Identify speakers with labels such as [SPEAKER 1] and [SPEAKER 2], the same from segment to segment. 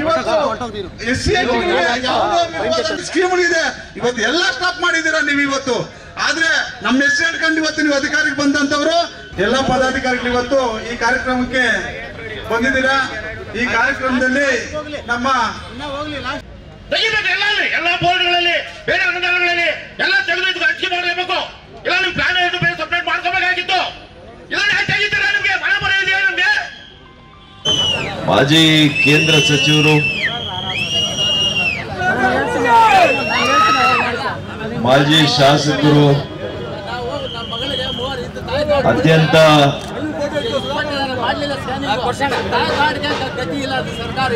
[SPEAKER 1] ಇವತ್ತು SC scheme ಇದೆ, ಇವತ್ತು ಎಲ್ಲ ಸ್ಟಾಪ್ ಮಾಡಿದ್ದೀರಾ ನೀವು ಇವತ್ತು. ಆದ್ರೆ ನಮ್ಮ ಹೆಸರು ಹೇಳ್ಕೊಂಡು ಇವತ್ತು ನೀವು ಅಧಿಕಾರಕ್ಕೆ ಬಂದಂತವ್ರು ಎಲ್ಲ ಪದಾಧಿಕಾರಿಗಳು ಇವತ್ತು ಈ ಕಾರ್ಯಕ್ರಮಕ್ಕೆ ಬಂದಿದ್ದೀರಾ. ಈ ಕಾರ್ಯಕ್ರಮದಲ್ಲಿ ನಮ್ಮ
[SPEAKER 2] ಎಲ್ಲ ಬೋರ್ಡ್ಗಳಲ್ಲಿ ಬೇರೆ ಅನುದಾನಗಳಲ್ಲಿ ಎಲ್ಲ ತೆಗೆದು ಹಂಚಿಕೆ ಮಾಡಬೇಕು. ಇಲ್ಲ ನಿಮ್ ಪ್ಲಾನ್ ಬೇರೆ ಸಪ್ರೇಟ್ ಮಾಡ್ಕೋಬೇಕಾಗಿತ್ತು. ಇಲ್ಲ ತೆಗಿತೀರಾ? ನಿಮ್ಗೆ ಮನ ಬರ ಇದೆಯಾ? ನಿಮ್ಗೆ
[SPEAKER 3] ಮಾಜಿ ಕೇಂದ್ರ ಸಚಿವರು, ಮಾಜಿ ಶಾಸಕರು, ಅತ್ಯಂತ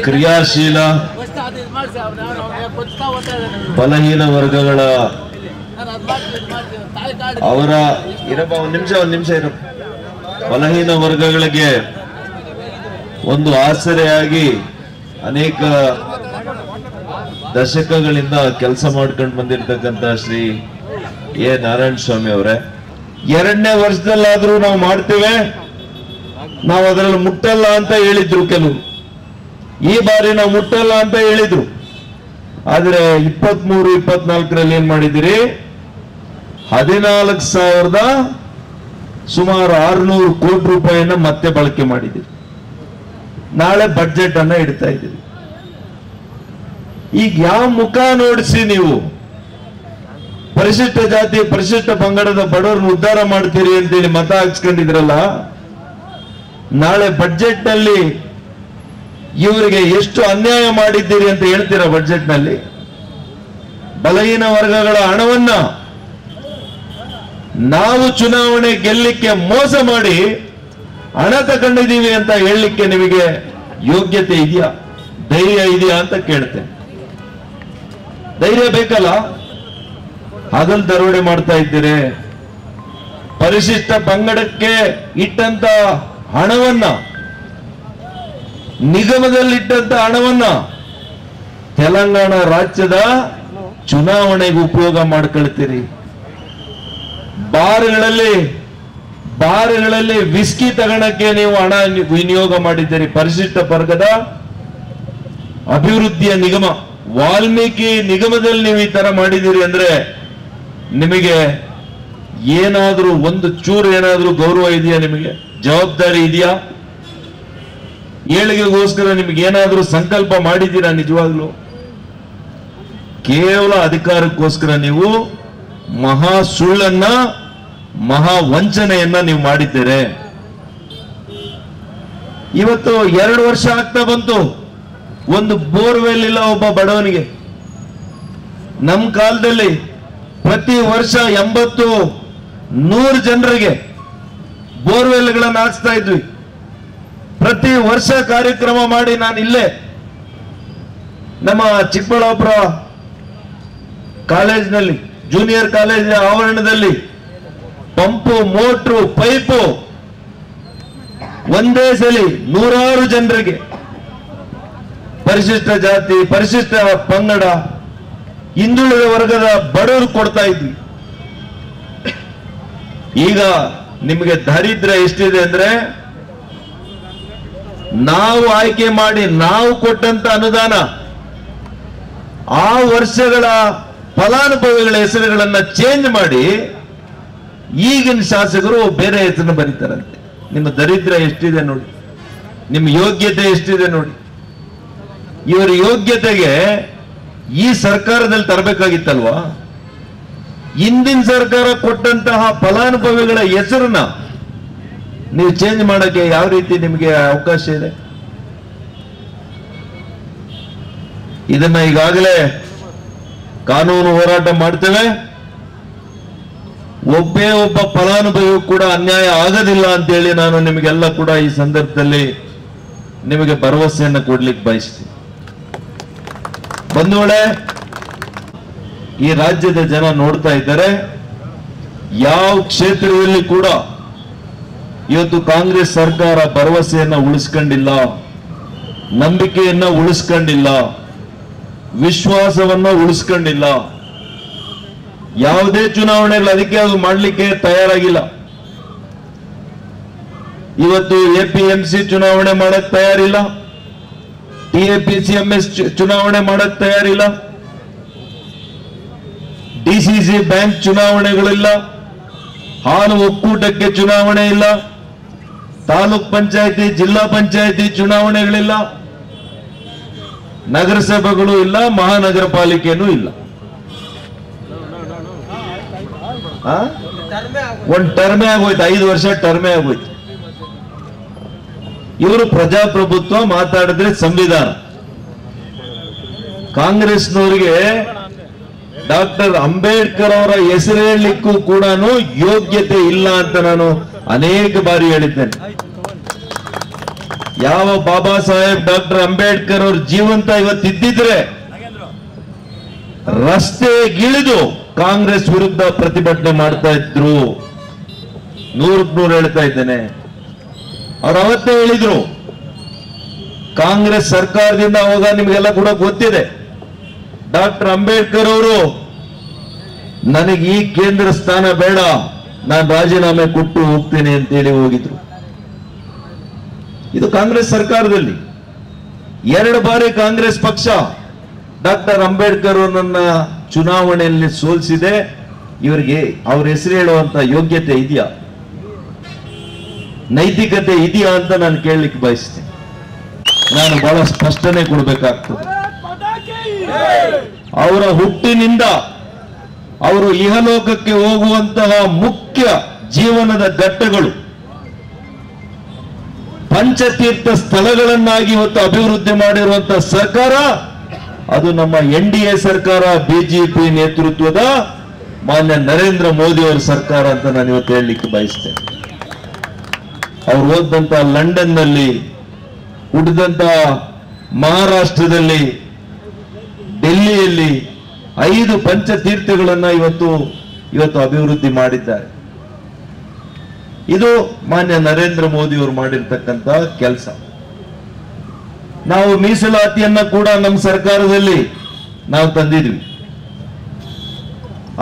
[SPEAKER 3] ಕ್ರಿಯಾಶೀಲ ಬಲಹೀನ ವರ್ಗಗಳ ಅವರ ಒಂದು ನಿಮಿಷ ಬಲಹೀನ ವರ್ಗಗಳಿಗೆ ಒಂದು ಆಸರೆಯಾಗಿ ಅನೇಕ ದಶಕಗಳಿಂದ ಕೆಲಸ ಮಾಡ್ಕೊಂಡು ಬಂದಿರತಕ್ಕಂತ ಶ್ರೀ ಎ ನಾರಾಯಣ ಸ್ವಾಮಿ ಅವರೇ, 2ನೇ ವರ್ಷದಲ್ಲಾದ್ರೂ ನಾವು ಮಾಡ್ತೇವೆ, ನಾವು ಅದರಲ್ಲಿ ಮುಟ್ಟಲ್ಲ ಅಂತ ಹೇಳಿದ್ರು ಕೆಲವು. ಈ ಬಾರಿ ನಾವು ಮುಟ್ಟಲ್ಲ ಅಂತ ಹೇಳಿದ್ರು. ಆದ್ರೆ 23-24ರಲ್ಲಿ ಏನ್ ಮಾಡಿದಿರಿ? 14,000 ಸುಮಾರು 600 ಕೋಟಿ ರೂಪಾಯಿನ ಮತ್ತೆ ಬಳಕೆ ಮಾಡಿದಿರಿ. ನಾಳೆ ಬಡ್ಜೆಟ್ ಅನ್ನ ಇಡ್ತಾ ಇದ್ದೀರಿ. ಈಗ ಯಾವ ಮುಖ ನೋಡಿಸಿ ನೀವು ಪರಿಶಿಷ್ಟ ಜಾತಿ ಪರಿಶಿಷ್ಟ ಪಂಗಡದ ಬಡವರನ್ನು ಉದ್ಧಾರ ಮಾಡ್ತೀರಿ ಅಂತೇಳಿ ಮತ ಹಾಕ್ಸ್ಕೊಂಡಿದ್ರಲ್ಲ, ನಾಳೆ ಬಡ್ಜೆಟ್ ನಲ್ಲಿ ಇವರಿಗೆ ಎಷ್ಟು ಅನ್ಯಾಯ ಮಾಡಿದ್ದೀರಿ ಅಂತ ಹೇಳ್ತೀರಾ? ಬಡ್ಜೆಟ್ ನಲ್ಲಿ ಬಲಹೀನ ವರ್ಗಗಳ ಹಣವನ್ನ ನಾವು ಚುನಾವಣೆ ಗೆಲ್ಲಲಿಕ್ಕೆ ಮೋಸ ಮಾಡಿ ಹಣ ತಗೊಂಡಿದ್ದೀವಿ ಅಂತ ಹೇಳಲಿಕ್ಕೆ ನಿಮಗೆ ಯೋಗ್ಯತೆ ಇದೆಯಾ, ಧೈರ್ಯ ಇದೆಯಾ ಅಂತ ಕೇಳ್ತೇನೆ. ಧೈರ್ಯ ಬೇಕಲ್ಲ? ಹಗಲು ದರೋಡೆ ಮಾಡ್ತಾ ಇದ್ದೀರಿ. ಪರಿಶಿಷ್ಟ ಪಂಗಡಕ್ಕೆ ಇಟ್ಟಂತ ಹಣವನ್ನ, ನಿಗಮದಲ್ಲಿಟ್ಟಂತ ಹಣವನ್ನ ತೆಲಂಗಾಣ ರಾಜ್ಯದ ಚುನಾವಣೆಗೆ ಉಪಯೋಗ ಮಾಡ್ಕೊಳ್ತೀರಿ. ಬಾರ್ಗಳಲ್ಲಿ ವಿಸ್ಕಿ ತಗೊಳಕ್ಕೆ ನೀವು ಹಣ ವಿನಿಯೋಗ ಮಾಡಿದ್ದೀರಿ. ಪರಿಶಿಷ್ಟ ವರ್ಗದ ಅಭಿವೃದ್ಧಿಯ ನಿಗಮ, ವಾಲ್ಮೀಕಿ ನಿಗಮದಲ್ಲಿ ನೀವು ಈ ತರ ಮಾಡಿದ್ದೀರಿ ಅಂದ್ರೆ ನಿಮಗೆ ಏನಾದ್ರೂ ಒಂದು ಚೂರು ಏನಾದ್ರೂ ಗೌರವ ಇದೆಯಾ? ನಿಮಗೆ ಜವಾಬ್ದಾರಿ ಇದೆಯಾ? ಏಳಿಗೆಗೋಸ್ಕರ ನಿಮ್ಗೆ ಏನಾದ್ರೂ ಸಂಕಲ್ಪ ಮಾಡಿದ್ದೀರಾ? ನಿಜವಾಗ್ಲು ಕೇವಲ ಅಧಿಕಾರಕ್ಕೋಸ್ಕರ ನೀವು ಮಹಾ ಸುಳ್ಳನ್ನ, ಮಹಾ ವಂಚನೆಯನ್ನ ನೀವು ಮಾಡಿದ್ದೀರಿ. ಇವತ್ತು 2 ವರ್ಷ ಆಗ್ತಾ ಬಂತು, ಒಂದು ಬೋರ್ವೆಲ್ ಇಲ್ಲ ಒಬ್ಬ ಬಡವನಿಗೆ. ನಮ್ಮ ಕಾಲದಲ್ಲಿ ಪ್ರತಿ ವರ್ಷ 80-100 ಜನರಿಗೆ ಬೋರ್ವೆಲ್ಗಳನ್ನು ಹಾಕ್ಸ್ತಾ ಇದ್ವಿ. ಪ್ರತಿ ವರ್ಷ ಕಾರ್ಯಕ್ರಮ ಮಾಡಿ ನಾನು ಇಲ್ಲೇ ನಮ್ಮ ಚಿಕ್ಕಬಳ್ಳಾಪುರ ಕಾಲೇಜಿನಲ್ಲಿ, ಜೂನಿಯರ್ ಕಾಲೇಜಿನ ಆವರಣದಲ್ಲಿ ಪಂಪು, ಮೋಟ್ರು, ಪೈಪು ಒಂದೇ ಸಲಿ 100 ಜನರಿಗೆ, ಪರಿಶಿಷ್ಟ ಜಾತಿ ಪರಿಶಿಷ್ಟ ಪಂಗಡ ಹಿಂದುಳಿದ ವರ್ಗದ ಬಡವರು ಕೊಡ್ತಾ ಇದ್ವಿ. ಈಗ ನಿಮಗೆ ದಾರಿದ್ರ್ಯ ಎಷ್ಟಿದೆ ಅಂದ್ರೆ, ನಾವು ಆಯ್ಕೆ ಮಾಡಿ ನಾವು ಕೊಟ್ಟಂತ ಅನುದಾನ ಆ ವರ್ಷಗಳ ಫಲಾನುಭವಿಗಳ ಹೆಸರುಗಳನ್ನ ಚೇಂಜ್ ಮಾಡಿ ಈಗಿನ ಶಾಸಕರು ಬೇರೆ ಹೆಸರನ್ನು ಬರೀತಾರಂತೆ. ನಿಮ್ಮ ದರಿದ್ರ್ಯ ಎಷ್ಟಿದೆ ನೋಡಿ, ನಿಮ್ಮ ಯೋಗ್ಯತೆ ಎಷ್ಟಿದೆ ನೋಡಿ. ಇವರ ಯೋಗ್ಯತೆಗೆ ಈ ಸರ್ಕಾರದಲ್ಲಿ ತರಬೇಕಾಗಿತ್ತಲ್ವಾ? ಹಿಂದಿನ ಸರ್ಕಾರ ಕೊಟ್ಟಂತಹ ಫಲಾನುಭವಿಗಳ ಹೆಸರನ್ನ ನೀವು ಚೇಂಜ್ ಮಾಡಕ್ಕೆ ಯಾವ ರೀತಿ ನಿಮಗೆ ಅವಕಾಶ ಇದೆ? ಇದನ್ನ ಈಗಾಗಲೇ ಕಾನೂನು ಹೋರಾಟ ಮಾಡ್ತೇವೆ. ಒಬ್ಬ ಫಲಾನುಭವಿ ಕೂಡ ಅನ್ಯಾಯ ಆಗೋದಿಲ್ಲ ಅಂತೇಳಿ ನಾನು ನಿಮಗೆಲ್ಲ ಕೂಡ ಈ ಸಂದರ್ಭದಲ್ಲಿ ನಿಮಗೆ ಭರವಸೆಯನ್ನು ಕೊಡ್ಲಿಕ್ಕೆ ಬಯಸ್ತೀನಿ. ಬಂಧುಗಳೇ, ಈ ರಾಜ್ಯದ ಜನ ನೋಡ್ತಾ ಇದ್ದಾರೆ. ಯಾವ ಕ್ಷೇತ್ರದಲ್ಲಿ ಕೂಡ ಇವತ್ತು ಕಾಂಗ್ರೆಸ್ ಸರ್ಕಾರ ಭರವಸೆಯನ್ನ ಉಳಿಸ್ಕೊಂಡಿಲ್ಲ, ನಂಬಿಕೆಯನ್ನ ಉಳಿಸ್ಕೊಂಡಿಲ್ಲ, ವಿಶ್ವಾಸವನ್ನ ಉಳಿಸ್ಕೊಂಡಿಲ್ಲ. ಯಾವುದೇ ಚುನಾವಣೆಗಳು ಅದಕ್ಕೆ ಅದು ಮಾಡಲಿಕ್ಕೆ ತಯಾರಾಗಿಲ್ಲ. ಇವತ್ತು APMC ಚುನಾವಣೆ ಮಾಡಕ್ ತಯಾರಿಲ್ಲ, TAPCMS ಚುನಾವಣೆ ಮಾಡಕ್ ತಯಾರಿಲ್ಲ, DCC ಬ್ಯಾಂಕ್ ಚುನಾವಣೆಗಳಿಲ್ಲ, ಹಾಲು ಒಕ್ಕೂಟಕ್ಕೆ ಚುನಾವಣೆ ಇಲ್ಲ, ತಾಲೂಕ್ ಪಂಚಾಯತಿ ಜಿಲ್ಲಾ ಪಂಚಾಯತಿ ಚುನಾವಣೆಗಳಿಲ್ಲ, ನಗರಸಭೆಗಳು ಇಲ್ಲ, ಮಹಾನಗರ ಪಾಲಿಕೆನೂ ಇಲ್ಲ. ಒಂದು ಟರ್ಮೇ ಆಗೋಯ್ತು, 5 ವರ್ಷ ಟರ್ಮೇ ಆಗೋಯ್ತು. ಇವರು ಪ್ರಜಾಪ್ರಭುತ್ವ ಮಾತಾಡಿದ್ರೆ ಸಂವಿಧಾನ. ಕಾಂಗ್ರೆಸ್ನವರಿಗೆ ಡಾಕ್ಟರ್ ಅಂಬೇಡ್ಕರ್ ಅವರ ಹೆಸರು ಹೇಳಲಿಕ್ಕೂ ಕೂಡ ಯೋಗ್ಯತೆ ಇಲ್ಲ ಅಂತ ನಾನು ಅನೇಕ ಬಾರಿ ಹೇಳಿದ್ದೇನೆ. ಯಾವ ಬಾಬಾ ಸಾಹೇಬ್ ಡಾಕ್ಟರ್ ಅಂಬೇಡ್ಕರ್ ಅವ್ರ ಜೀವಂತ ಇವತ್ತಿದ್ದಿದ್ರೆ ರಸ್ತೆಗಿಳಿದು ಕಾಂಗ್ರೆಸ್ ವಿರುದ್ಧ ಪ್ರತಿಭಟನೆ ಮಾಡ್ತಾ ಇದ್ರು. 100% ಹೇಳ್ತಾ ಇದ್ದೇನೆ. ಅವ್ರು ಅವತ್ತೇ ಹೇಳಿದ್ರು, ಕಾಂಗ್ರೆಸ್ ಸರ್ಕಾರದಿಂದ ಅವಾಗ ನಿಮಗೆಲ್ಲ ಕೂಡ ಗೊತ್ತಿದೆ, ಡಾಕ್ಟರ್ ಅಂಬೇಡ್ಕರ್ ಅವರು ನನಗೆ ಈ ಕೇಂದ್ರ ಸ್ಥಾನ ಬೇಡ, ನಾನು ರಾಜೀನಾಮೆ ಕೊಟ್ಟು ಹೋಗ್ತೇನೆ ಅಂತೇಳಿ ಹೋಗಿದ್ರು. ಇದು ಕಾಂಗ್ರೆಸ್ ಸರ್ಕಾರದಲ್ಲಿ 2 ಬಾರಿ ಕಾಂಗ್ರೆಸ್ ಪಕ್ಷ ಡಾಕ್ಟರ್ ಅಂಬೇಡ್ಕರ್ ಅವರನ್ನ ಚುನಾವಣೆಯಲ್ಲಿ ಸೋಲಿಸಿದೆ. ಇವರಿಗೆ ಅವ್ರ ಹೆಸರು ಹೇಳುವಂತ ಯೋಗ್ಯತೆ ಇದೆಯಾ, ನೈತಿಕತೆ ಇದೆಯಾ ಅಂತ ನಾನು ಕೇಳಲಿಕ್ಕೆ ಬಯಸ್ತೇನೆ. ನಾನು ಬಹಳ ಸ್ಪಷ್ಟನೆ ಕೊಡಬೇಕಾಗ್ತದೆ. ಅವರ ಹುಟ್ಟಿನಿಂದ ಅವರು ಇಹಲೋಕಕ್ಕೆ ಹೋಗುವಂತಹ ಮುಖ್ಯ ಜೀವನದ ಘಟ್ಟಗಳು ಪಂಚತೀರ್ಥ ಸ್ಥಳಗಳನ್ನಾಗಿ ಇವತ್ತು ಅಭಿವೃದ್ಧಿ ಮಾಡಿರುವಂತಹ ಸರ್ಕಾರ ಅದು ನಮ್ಮ NDA ಸರ್ಕಾರ, ಬಿಜೆಪಿ ನೇತೃತ್ವದ ಮಾನ್ಯ ನರೇಂದ್ರ ಮೋದಿ ಅವರ ಸರ್ಕಾರ ಅಂತ ನಾನು ಇವತ್ತು ಹೇಳಲಿಕ್ಕೆ ಬಯಸ್ತೇನೆ. ಅವ್ರು ಓದಂತ ಲಂಡನ್ ನಲ್ಲಿ, ಹುಟ್ಟಿದಂತ ಮಹಾರಾಷ್ಟ್ರದಲ್ಲಿ, ಡೆಲ್ಲಿಯಲ್ಲಿ 5 ಪಂಚತೀರ್ಥಗಳನ್ನ ಇವತ್ತು ಅಭಿವೃದ್ಧಿ ಮಾಡಿದ್ದಾರೆ. ಇದು ಮಾನ್ಯ ನರೇಂದ್ರ ಮೋದಿ ಅವರು ಮಾಡಿರ್ತಕ್ಕಂಥ ಕೆಲಸ. ನಾವು ಮೀಸಲಾತಿಯನ್ನ ಕೂಡ ನಮ್ಮ ಸರ್ಕಾರದಲ್ಲಿ ನಾವು ತಂದಿದ್ವಿ.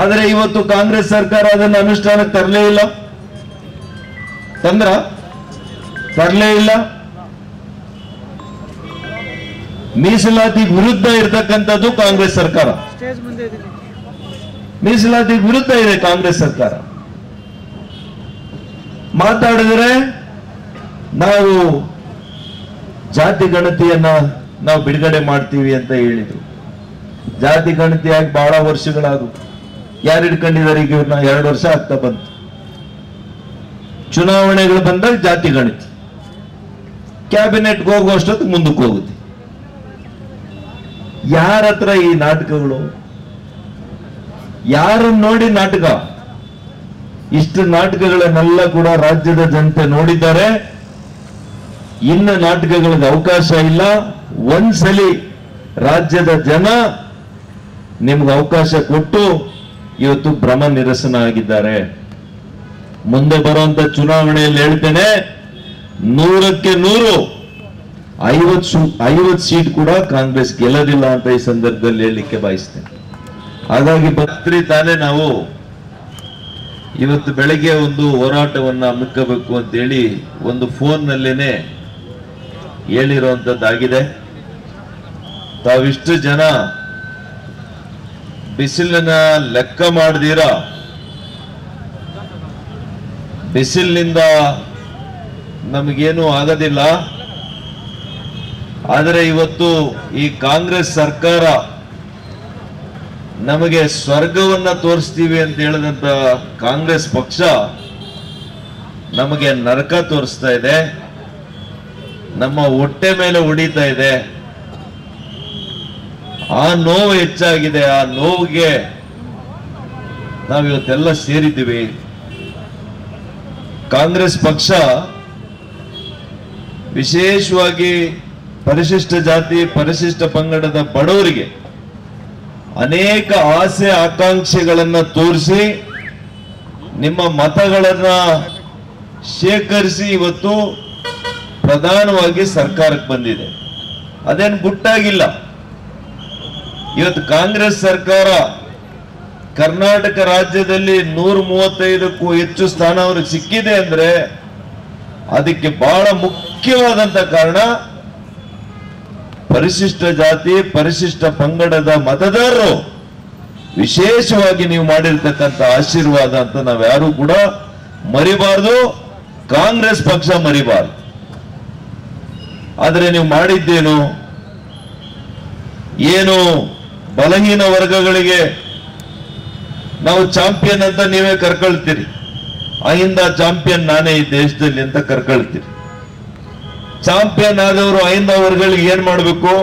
[SPEAKER 3] ಆದರೆ ಇವತ್ತು ಕಾಂಗ್ರೆಸ್ ಸರ್ಕಾರ ಅದನ್ನು ಅನುಷ್ಠಾನಕ್ಕೆ ತರಲೇ ಇಲ್ಲ. ತರಲೇ ಇಲ್ಲ. ಮೀಸಲಾತಿ ವಿರುದ್ಧ ಇರತಕ್ಕಂಥದ್ದು ಕಾಂಗ್ರೆಸ್ ಸರ್ಕಾರ. ಮೀಸಲಾತಿ ವಿರುದ್ಧ ಇದೆ ಕಾಂಗ್ರೆಸ್ ಸರ್ಕಾರ. ಮಾತಾಡಿದರೆ ನಾವು ಜಾತಿ ಗಣತಿಯನ್ನ ನಾವು ಬಿಡುಗಡೆ ಮಾಡ್ತೀವಿ ಅಂತ ಹೇಳಿದ್ರು. ಜಾತಿ ಗಣತಿಯಾಗಿ ಬಹಳ ವರ್ಷಗಳಾದವು. ಯಾರು ಹಿಡ್ಕೊಂಡಿದ್ದಾರೆ ಈಗ ಇವ್ರನ್ನ? 2 ವರ್ಷ ಆಗ್ತಾ ಬಂತು. ಚುನಾವಣೆಗಳು ಬಂದಾಗ ಜಾತಿ ಗಣತಿ, ಕ್ಯಾಬಿನೆಟ್ಗೆ ಹೋಗುವಷ್ಟೊತ್ತು ಮುಂದಕ್ಕೆ ಹೋಗುತ್ತೆ. ಯಾರ ಹತ್ರ ಈ ನಾಟಕಗಳು? ಯಾರನ್ನು ನೋಡಿ ನಾಟಕ? ಇಷ್ಟು ನಾಟಕಗಳನ್ನೆಲ್ಲ ಕೂಡ ರಾಜ್ಯದ ಜನತೆ ನೋಡಿದ್ದಾರೆ. ಇನ್ನು ನಾಟಕಗಳಿಗೆ ಅವಕಾಶ ಇಲ್ಲ. ಒಂದ್ಸಲಿ ರಾಜ್ಯದ ಜನ ನಿಮ್ಗೆ ಅವಕಾಶ ಕೊಟ್ಟು ಇವತ್ತು ಭ್ರಮ ನಿರಸನ ಆಗಿದ್ದಾರೆ. ಮುಂದೆ ಬರುವಂತ ಚುನಾವಣೆಯಲ್ಲಿ ಹೇಳ್ತೇನೆ, 100ಕ್ಕೆ 100 50 ಸೀಟ್ ಕೂಡ ಕಾಂಗ್ರೆಸ್ ಗೆಲ್ಲೋದಿಲ್ಲ ಅಂತ ಈ ಸಂದರ್ಭದಲ್ಲಿ ಹೇಳಲಿಕ್ಕೆ ಬಯಸ್ತೇನೆ. ಹಾಗಾಗಿ ಬತ್ರಿ ತಾನೇ ನಾವು ಇವತ್ತು ಬೆಳಗ್ಗೆ ಒಂದು ಹೋರಾಟವನ್ನ ಹಮ್ಮಿಕಬೇಕು ಅಂತೇಳಿ ಒಂದು ಫೋನ್ ನಲ್ಲೇನೆ ಹೇಳಿರುವಂತದ್ದಾಗಿದೆ. ತಾವಿಷ್ಟು ಜನ ಬಿಸಿಲನ್ನ ಲೆಕ್ಕ ಮಾಡದಿರ ಬಿಸಿಲಿನಿಂದ ನಮಗೇನು ಆಗೋದಿಲ್ಲ, ಆದರೆ ಇವತ್ತು ಈ ಕಾಂಗ್ರೆಸ್ ಸರ್ಕಾರ ನಮಗೆ ಸ್ವರ್ಗವನ್ನ ತೋರಿಸ್ತೀವಿ ಅಂತ ಹೇಳಿದಂತ ಕಾಂಗ್ರೆಸ್ ಪಕ್ಷ ನಮಗೆ ನರಕ ತೋರಿಸ್ತಾ ಇದೆ, ನಮ್ಮ ಹೊಟ್ಟೆ ಮೇಲೆ ಹೊಡಿತಾ ಇದೆ. ಆ ನೋವು ಹೆಚ್ಚಾಗಿದೆ. ಆ ನೋವಿಗೆ ನಾವಿವತ್ತೆಲ್ಲ ಸೇರಿದ್ದೀವಿ. ಕಾಂಗ್ರೆಸ್ ಪಕ್ಷ ವಿಶೇಷವಾಗಿ ಪರಿಶಿಷ್ಟ ಜಾತಿ ಪರಿಶಿಷ್ಟ ಪಂಗಡದ ಬಡವರಿಗೆ ಅನೇಕ ಆಸೆ ಆಕಾಂಕ್ಷೆಗಳನ್ನ ತೋರಿಸಿ ನಿಮ್ಮ ಮತಗಳನ್ನ ಶೇಖರಿಸಿ ಇವತ್ತು ಪ್ರಧಾನವಾಗಿ ಸರ್ಕಾರಕ್ಕೆ ಬಂದಿದೆ. ಅದೇನು ಗುಟ್ಟಾಗಿಲ್ಲ. ಇವತ್ತು ಕಾಂಗ್ರೆಸ್ ಸರ್ಕಾರ ಕರ್ನಾಟಕ ರಾಜ್ಯದಲ್ಲಿ 135ಕ್ಕೂ ಹೆಚ್ಚು ಸ್ಥಾನ ಅವ್ರಿಗೆ ಸಿಕ್ಕಿದೆ ಅಂದ್ರೆ ಅದಕ್ಕೆ ಬಹಳ ಮುಖ್ಯವಾದಂತ ಕಾರಣ ಪರಿಶಿಷ್ಟ ಜಾತಿ ಪರಿಶಿಷ್ಟ ಪಂಗಡದ ಮತದಾರರು ವಿಶೇಷವಾಗಿ ನೀವು ಮಾಡಿರ್ತಕ್ಕಂಥ ಆಶೀರ್ವಾದ ಅಂತ ನಾವ್ಯಾರು ಕೂಡ ಮರಿಬಾರ್ದು, ಕಾಂಗ್ರೆಸ್ ಪಕ್ಷ ಮರಿಬಾರ್ದು. ಆದರೆ ನೀವು ಮಾಡಿದ್ದೇನು? ಏನು ಬಲಹೀನ ವರ್ಗಗಳಿಗೆ ನಾವು ಚಾಂಪಿಯನ್ ಅಂತ ನೀವೇ ಕರ್ಕೊಳ್ತೀರಿ, ಅಹಿಂದ ಚಾಂಪಿಯನ್ ನಾನೇ ಈ ದೇಶದಲ್ಲಿ ಅಂತ ಕರ್ಕೊಳ್ತೀರಿ. ಚಾಂಪಿಯನ್ ಆದವರು ಅಹಿಂದ ವರ್ಗಗಳಿಗೆ ಏನ್ ಮಾಡಬೇಕು?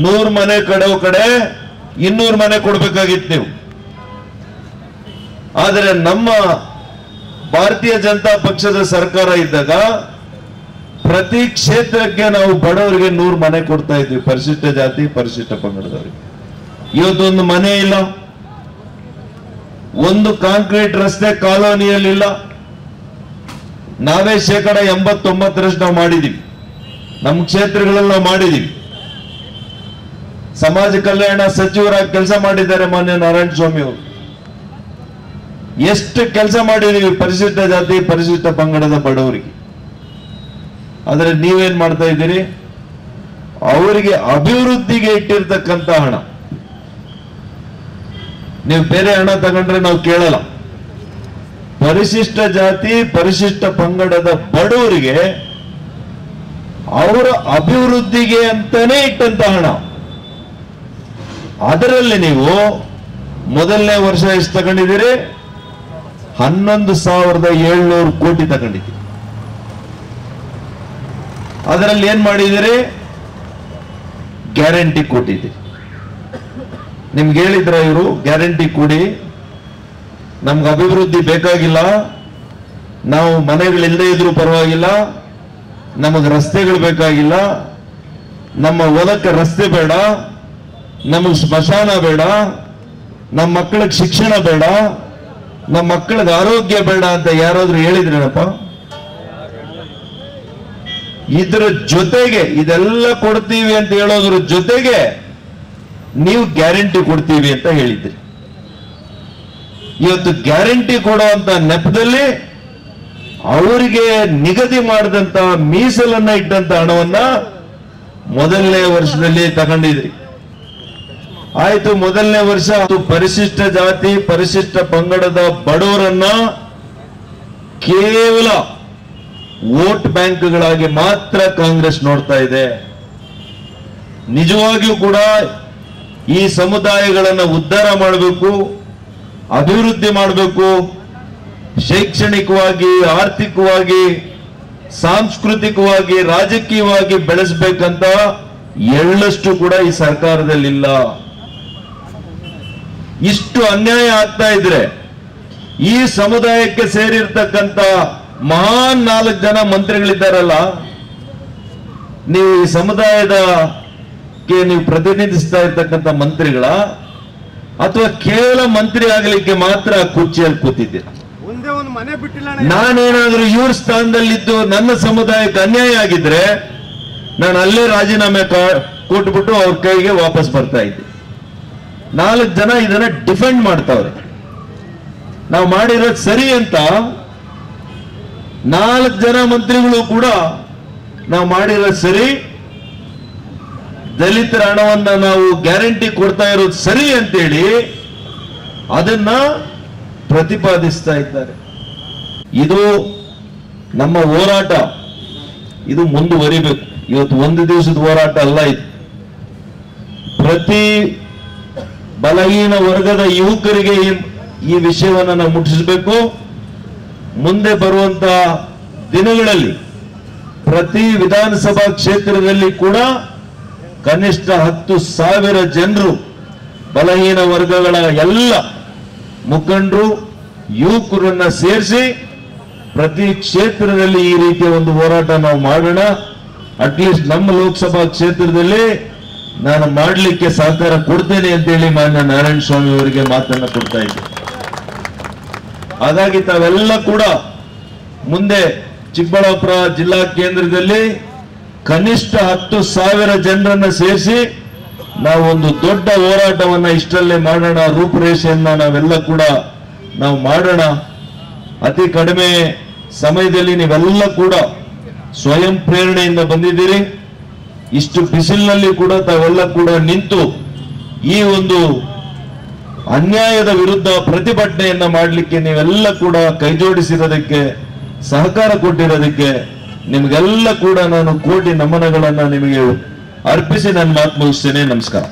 [SPEAKER 3] 100 ಮನೆ ಕಡೆ 200 ಮನೆ ಕೊಡ್ಬೇಕಾಗಿತ್ತು ನೀವು. ಆದರೆ ನಮ್ಮ ಭಾರತೀಯ ಜನತಾ ಪಕ್ಷದ ಸರ್ಕಾರ ಇದ್ದಾಗ ಪ್ರತಿ ಕ್ಷೇತ್ರಕ್ಕೆ ನಾವು ಬಡವರಿಗೆ 100 ಮನೆ ಕೊಡ್ತಾ ಇದ್ವಿ, ಪರಿಶಿಷ್ಟ ಜಾತಿ ಪರಿಶಿಷ್ಟ ಪಂಗಡದವರಿಗೆ. ಇವತ್ತೊಂದು ಮನೆ ಇಲ್ಲ, ಒಂದು ಕಾಂಕ್ರೀಟ್ ರಸ್ತೆ ಕಾಲೋನಿಯಲ್ಲಿಲ್ಲ. ನಾವೇ 89% ನಾವು ಮಾಡಿದೀವಿ, ನಮ್ಮ ಕ್ಷೇತ್ರಗಳಲ್ಲಿ ನಾವು ಮಾಡಿದೀವಿ. ಸಮಾಜ ಕಲ್ಯಾಣ ಸಚಿವರಾಗಿ ಕೆಲಸ ಮಾಡಿದ್ದಾರೆ ಮಾನ್ಯ ನಾರಾಯಣ ಸ್ವಾಮಿ ಅವರು. ಎಷ್ಟು ಕೆಲಸ ಮಾಡಿದೀವಿ ಪರಿಶಿಷ್ಟ ಜಾತಿ ಪರಿಶಿಷ್ಟ ಪಂಗಡದ ಬಡವರಿಗೆ. ಆದರೆ ನೀವೇನ್ ಮಾಡ್ತಾ ಇದ್ದೀರಿ? ಅವರಿಗೆ ಅಭಿವೃದ್ಧಿಗೆ ಇಟ್ಟಿರ್ತಕ್ಕಂಥ ಹಣ, ನೀವು ಬೇರೆ ಹಣ ತಗೊಂಡ್ರೆ ನಾವು ಕೇಳಲ್ಲ. ಪರಿಶಿಷ್ಟ ಜಾತಿ ಪರಿಶಿಷ್ಟ ಪಂಗಡದ ಬಡವರಿಗೆ ಅವರ ಅಭಿವೃದ್ಧಿಗೆ ಅಂತಾನೆ ಇಟ್ಟಂತ ಹಣ. ಅದರಲ್ಲಿ ನೀವು ಮೊದಲನೇ ವರ್ಷ ಎಷ್ಟು ತಗೊಂಡಿದ್ದೀರಿ? 11,700 ಕೋಟಿ ತಗೊಂಡಿದ್ದೀರಿ. ಅದರಲ್ಲಿ ಏನ್ ಮಾಡಿದ್ದೀರಿ? ಗ್ಯಾರಂಟಿ ಕೊಟ್ಟಿದ್ದೀರಿ. ನಿಮ್ಗೆ ಹೇಳಿದ್ರ ಇವರು ಗ್ಯಾರಂಟಿ ಕೊಡಿ, ನಮ್ಗೆ ಅಭಿವೃದ್ಧಿ ಬೇಕಾಗಿಲ್ಲ, ನಾವು ಮನೆಗಳಿಲ್ಲದೆ ಇದ್ರೂ ಪರವಾಗಿಲ್ಲ, ನಮಗೆ ರಸ್ತೆಗಳು ಬೇಕಾಗಿಲ್ಲ, ನಮ್ಮ ಹೊಲಕ್ಕೆ ರಸ್ತೆ ಬೇಡ, ನಮಗೆ ಸ್ಮಶಾನ ಬೇಡ, ನಮ್ಮ ಮಕ್ಕಳಿಗೆ ಶಿಕ್ಷಣ ಬೇಡ, ನಮ್ಮ ಮಕ್ಕಳಿಗೆ ಆರೋಗ್ಯ ಬೇಡ ಅಂತ ಯಾರಾದ್ರೂ ಹೇಳಿದ್ರೇನಪ್ಪ? ಇದ್ರ ಜೊತೆಗೆ ಇದೆಲ್ಲ ಕೊಡ್ತೀವಿ ಅಂತ ಹೇಳೋದ್ರ ಜೊತೆಗೆ ನೀವು ಗ್ಯಾರಂಟಿ ಕೊಡ್ತೀವಿ ಅಂತ ಹೇಳಿದ್ರಿ. ಇವತ್ತು ಗ್ಯಾರಂಟಿ ಕೊಡುವಂತ ನೆಪದಲ್ಲಿ ಅವರಿಗೆ ನಿಗದಿ ಮಾಡಿದಂತ ಮೀಸಲನ್ನ ಇಟ್ಟಂತ ಹಣವನ್ನ ಮೊದಲನೇ ವರ್ಷದಲ್ಲಿ ತಗೊಂಡಿದ್ರಿ. ಆಯ್ತು, ಮೊದಲನೇ ವರ್ಷ ಪರಿಶಿಷ್ಟ ಜಾತಿ ಪರಿಶಿಷ್ಟ ಪಂಗಡದ ಬಡವರನ್ನ ಕೇವಲ ವೋಟ್ ಬ್ಯಾಂಕ್ಗಳಾಗಿ ಮಾತ್ರ ಕಾಂಗ್ರೆಸ್ ನೋಡ್ತಾ ಇದೆ. ನಿಜವಾಗಿಯೂ ಕೂಡ ಈ ಸಮುದಾಯಗಳನ್ನು ಉದ್ಧಾರ ಮಾಡಬೇಕು, ಅಭಿವೃದ್ಧಿ ಮಾಡಬೇಕು, ಶೈಕ್ಷಣಿಕವಾಗಿ ಆರ್ಥಿಕವಾಗಿ ಸಾಂಸ್ಕೃತಿಕವಾಗಿ ರಾಜಕೀಯವಾಗಿ ಬೆಳೆಸಬೇಕಂತ ಎಳ್ಳಷ್ಟು ಕೂಡ ಈ ಸರ್ಕಾರದಲ್ಲಿಲ್ಲ. ಇಷ್ಟು ಅನ್ಯಾಯ ಆಗ್ತಾ ಇದ್ರೆ ಈ ಸಮುದಾಯಕ್ಕೆ ಸೇರಿರ್ತಕ್ಕಂಥ ಮಹಾನ್ 4 ಜನ ಮಂತ್ರಿಗಳಿದ್ದಾರಲ್ಲ, ನೀವು ಈ ಸಮುದಾಯದಕ್ಕೆ ನೀವು ಪ್ರತಿನಿಧಿಸ್ತಾ ಇರ್ತಕ್ಕಂಥ ಮಂತ್ರಿಗಳ ಅಥವಾ ಕೇವಲ ಮಂತ್ರಿ ಆಗಲಿಕ್ಕೆ ಮಾತ್ರ ಕುರ್ಚಿಯಲ್ಲಿ ಕೂತಿದ್ದೀರ? ನಾನೇನಾದ್ರೂ ಇವ್ರ ಸ್ಥಾನದಲ್ಲಿದ್ದು ನನ್ನ ಸಮುದಾಯಕ್ಕೆ ಅನ್ಯಾಯ ಆಗಿದ್ರೆ ನಾನು ಅಲ್ಲೇ ರಾಜೀನಾಮೆ ಕೊಟ್ಬಿಟ್ಟು ಅವ್ರ ಕೈಗೆ ವಾಪಸ್ ಬರ್ತಾ ಇದ್ದೆ. 4 ಜನ ಇದನ್ನ ಡಿಫೆಂಡ್ ಮಾಡ್ತಾವ್ರೆ. ನಾವು ಮಾಡಿರೋದು ಸರಿ ಅಂತ 4 ಜನ ಮಂತ್ರಿಗಳು ಕೂಡ ನಾವು ಮಾಡಿರೋದು ಸರಿ, ದಲಿತರ ಹಣವನ್ನ ನಾವು ಗ್ಯಾರಂಟಿ ಕೊಡ್ತಾ ಇರೋದು ಸರಿ ಅಂತೇಳಿ ಅದನ್ನ ಪ್ರತಿಪಾದಿಸ್ತಾ ಇದ್ದಾರೆ. ಇದು ನಮ್ಮ ಹೋರಾಟ, ಇದು ಮುಂದುವರಿಬೇಕು. ಇವತ್ತು ಒಂದು ದಿವಸದ ಹೋರಾಟ ಅಲ್ಲ ಇದು. ಪ್ರತಿ ಬಲಹೀನ ವರ್ಗದ ಯುವಕರಿಗೆ ಈ ವಿಷಯವನ್ನು ನಾವು ಮುಟ್ಟಿಸಬೇಕು. ಮುಂದೆ ಬರುವಂತ ದಿನಗಳಲ್ಲಿ ಪ್ರತಿ ವಿಧಾನಸಭಾ ಕ್ಷೇತ್ರದಲ್ಲಿ ಕೂಡ ಕನಿಷ್ಠ 10,000 ಜನರು ಬಲಹೀನ ವರ್ಗಗಳ ಎಲ್ಲ ಮುಖಂಡರು ಯುವಕರನ್ನ ಸೇರಿಸಿ ಪ್ರತಿ ಕ್ಷೇತ್ರದಲ್ಲಿ ಈ ರೀತಿಯ ಒಂದು ಹೋರಾಟ ನಾವು ಮಾಡೋಣ. ಅಟ್ಲೀಸ್ಟ್ ನಮ್ಮ ಲೋಕಸಭಾ ಕ್ಷೇತ್ರದಲ್ಲಿ ನಾನು ಮಾಡಲಿಕ್ಕೆ ಸಹಕಾರ ಕೊಡ್ತೇನೆ ಅಂತೇಳಿ ಮಾನ್ಯ ನಾರಾಯಣ ಸ್ವಾಮಿ ಅವರಿಗೆ ಮಾತನ್ನ ಕೊಡ್ತಾ ಇದ್ದೆ. ಹಾಗಾಗಿ ತಾವೆಲ್ಲ ಕೂಡ ಮುಂದೆ ಚಿಕ್ಕಬಳ್ಳಾಪುರ ಜಿಲ್ಲಾ ಕೇಂದ್ರದಲ್ಲಿ ಕನಿಷ್ಠ 10,000 ಜನರನ್ನ ಸೇರಿಸಿ ನಾವು ಒಂದು ದೊಡ್ಡ ಹೋರಾಟವನ್ನ ಇಷ್ಟರಲ್ಲೇ ಮಾಡೋಣ. ರೂಪುರೇಷೆಯನ್ನ ನಾವೆಲ್ಲ ಕೂಡ ನಾವು ಮಾಡೋಣ. ಅತಿ ಕಡಿಮೆ ಸಮಯದಲ್ಲಿ ನೀವೆಲ್ಲ ಕೂಡ ಸ್ವಯಂ ಪ್ರೇರಣೆಯಿಂದ ಬಂದಿದ್ದೀರಿ. ಇಷ್ಟು ಬಿಸಿಲಿನಲ್ಲಿ ಕೂಡ ತಾವೆಲ್ಲ ಕೂಡ ನಿಂತು ಈ ಒಂದು ಅನ್ಯಾಯದ ವಿರುದ್ಧ ಪ್ರತಿಭಟನೆಯನ್ನ ಮಾಡಲಿಕ್ಕೆ ನೀವೆಲ್ಲ ಕೂಡ ಕೈಜೋಡಿಸಿರೋದಕ್ಕೆ, ಸಹಕಾರ ಕೊಟ್ಟಿರೋದಕ್ಕೆ ನಿಮಗೆಲ್ಲ ಕೂಡ ನಾನು ಕೋಟಿ ನಮನಗಳನ್ನ ನಿಮಗೆ ಅರ್ಪಿಸಿ ನನ್ನ ಮಾತು ಮುಗಿಸ್ತೇನೆ. ನಮಸ್ಕಾರ.